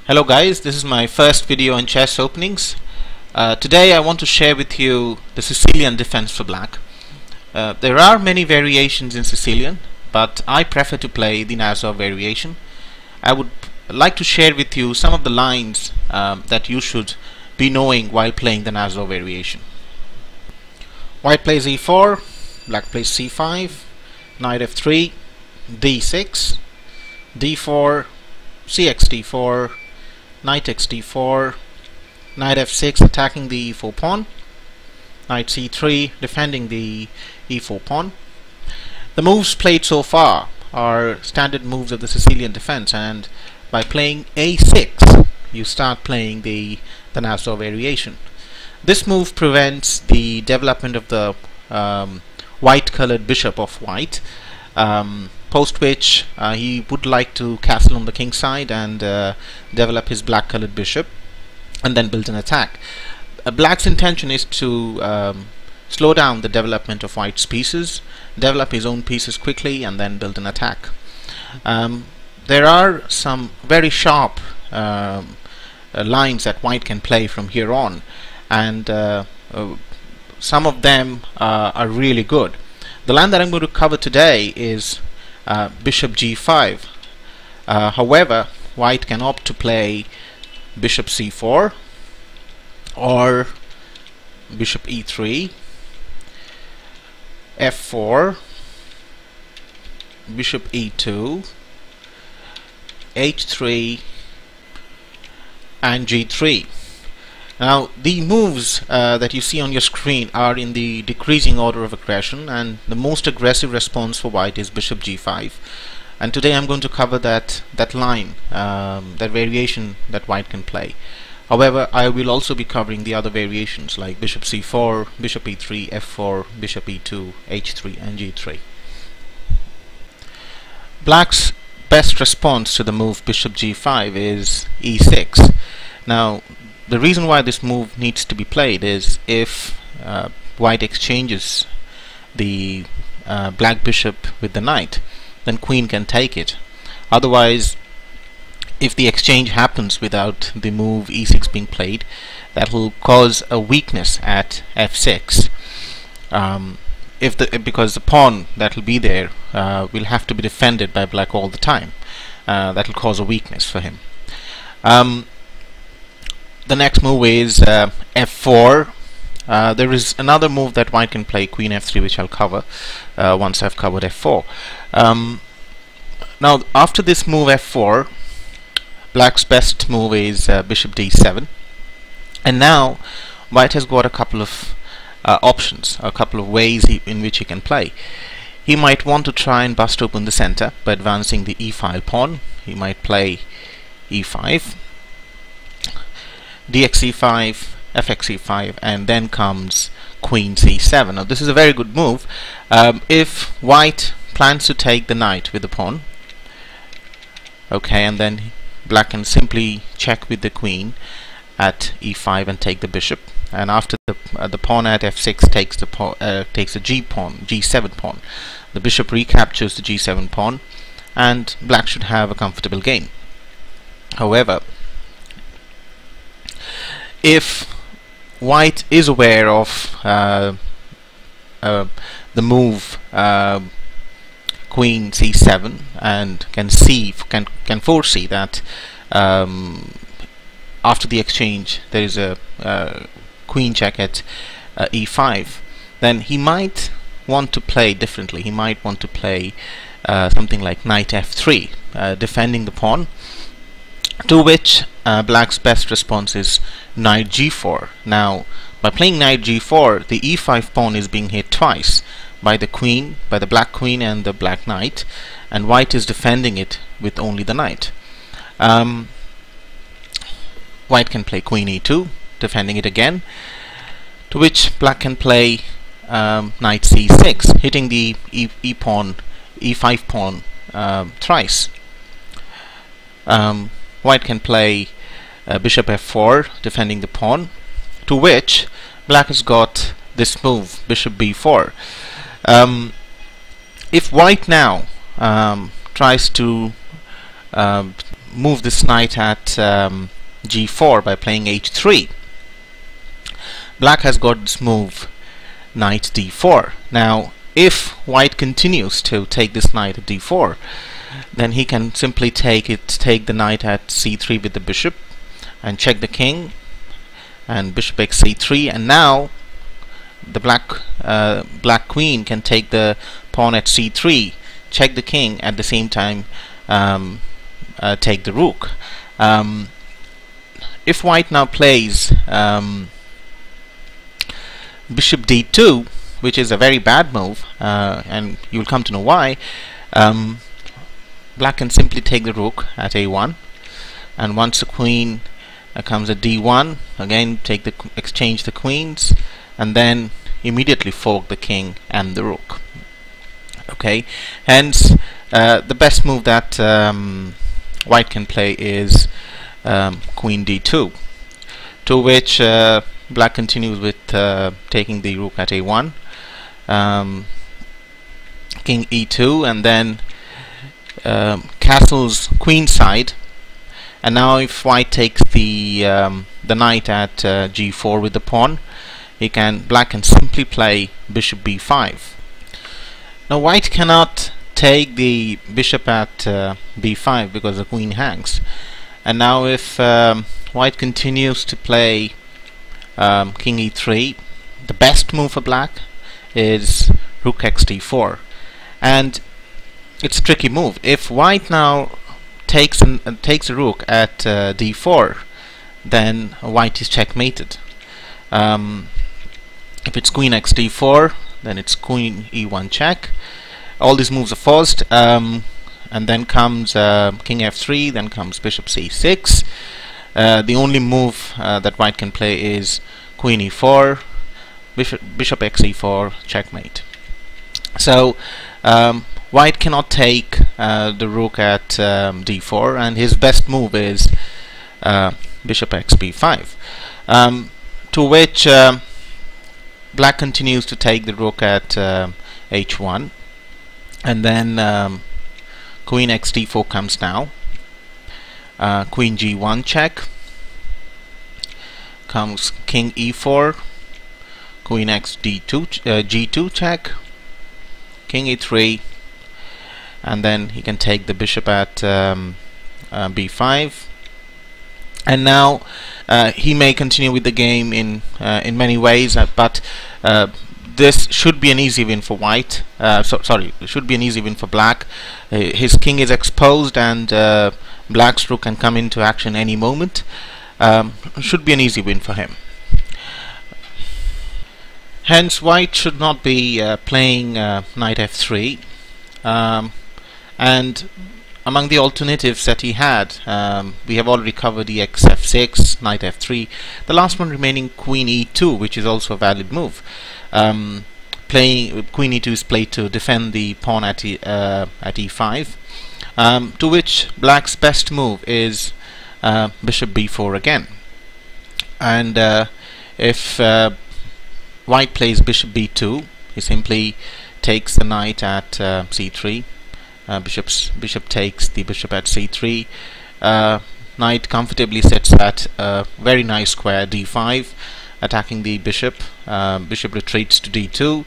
Hello guys, this is my first video on chess openings. Today I want to share with you the Sicilian defense for black. There are many variations in Sicilian, but I prefer to play the Najdorf variation. I would like to share with you some of the lines that you should be knowing while playing the Najdorf variation. White plays e4, black plays c5, knight f3, d6, d4, cx d4, knight x d4, knight f6 attacking the e4 pawn, knight c3 defending the e4 pawn. The moves played so far are standard moves of the Sicilian defense, and by playing a6 you start playing the Najdorf variation. This move prevents the development of the white colored bishop of white, post which he would like to castle on the king side and develop his black colored bishop and then build an attack. Black's intention is to slow down the development of white's pieces, develop his own pieces quickly, and then build an attack. There are some very sharp lines that white can play from here on, and some of them are really good. The line that I'm going to cover today is bishop g5. However, white can opt to play bishop c4 or bishop e3, f4, bishop e2, h3, and g3. Now the moves that you see on your screen are in the decreasing order of aggression, and the most aggressive response for white is bishop g5. And today I'm going to cover that line, that variation that white can play. However, I will also be covering the other variations like bishop c4, bishop e3, f4, bishop e2, h3, and g3. Black's best response to the move bishop g5 is e6. Now the reason why this move needs to be played is if white exchanges the black bishop with the knight, then queen can take it. Otherwise, if the exchange happens without the move e6 being played, that will cause a weakness at f6. Because the pawn that will be there will have to be defended by black all the time. That will cause a weakness for him. The next move is f4. There is another move that white can play, queen f3, which I'll cover once I've covered f4. Now after this move f4, black's best move is bishop d7, and now white has got a couple of options, a couple of ways in which he can play. He might want to try and bust open the center by advancing the e-file pawn. He might play e5, dx e5, fx e5, and then comes queen c7. Now this is a very good move if white plans to take the knight with the pawn, okay, and then black can simply check with the queen at e5 and take the bishop, and after the pawn at f6 takes the g7 pawn, the bishop recaptures the g7 pawn, and black should have a comfortable game. However, if white is aware of the move queen c7 and can foresee that after the exchange there is a queen check at e5, then he might want to play differently. He might want to play something like knight f3, defending the pawn, to which black's best response is knight g4. Now by playing knight g4, the e5 pawn is being hit twice, by the queen, by the black queen and the black knight, and white is defending it with only the knight. White can play queen e2, defending it again, to which black can play knight c6, hitting the e5 pawn thrice. White can play bishop f4, defending the pawn, to which black has got this move, bishop b4. If white now tries to move this knight at g4 by playing h3. Black has got this move knight d4. Now if white continues to take this knight at d4, then he can simply take the knight at c3 with the bishop and check the king, and bishop x c3, and now the black queen can take the pawn at c3, check the king, at the same time take the rook. If white now plays bishop d2, which is a very bad move, and you'll come to know why, black can simply take the rook at a1, and once the queen comes at d1, again exchange the queens, and then immediately fork the king and the rook. Okay, hence the best move that white can play is queen d2, to which black continues with taking the rook at a1, king e2, and then castles queenside. And now if white takes the knight at g4 with the pawn, black can simply play bishop b5. Now white cannot take the bishop at b5 because the queen hangs. And now if white continues to play king e3, the best move for black is rook x d4, and it's a tricky move. If white now takes a rook at d4, then white is checkmated. If it's queen x d4, then it's queen e1 check. All these moves are forced, and then comes king f3, then comes bishop c6. The only move that white can play is queen e4, bishop x e4, checkmate. So white cannot take the rook at d4, and his best move is bishop x b5, to which black continues to take the rook at h1, and then queen x d4 comes now, queen g1 check, comes king e4, queen x d2 g2 check, king e3, and then he can take the bishop at b5. And now he may continue with the game in many ways, but this should be an easy win for white. Sorry, it should be an easy win for black. His king is exposed, and black's rook can come into action any moment. Should be an easy win for him. Hence, white should not be playing knight f3. And among the alternatives that he had, we have already covered the x f6, knight f3. The last one remaining, queen e2, which is also a valid move. Playing queen e2 is played to defend the pawn at e5, to which black's best move is bishop b4 again. And if white plays bishop b2, he simply takes the knight at c3. Bishop takes the bishop at c3. Knight comfortably sits at a very nice square d5, attacking the bishop. Bishop retreats to d2.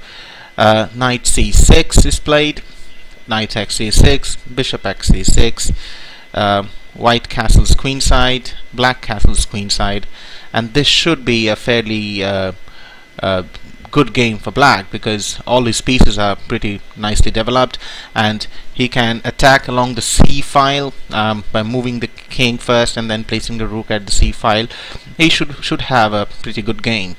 Knight c6 is played. Knight x c6, bishop x c6. White castles queenside, black castles queenside, and this should be a fairly good game for black, because all his pieces are pretty nicely developed, and he can attack along the c file by moving the king first and then placing the rook at the c file. He should have a pretty good game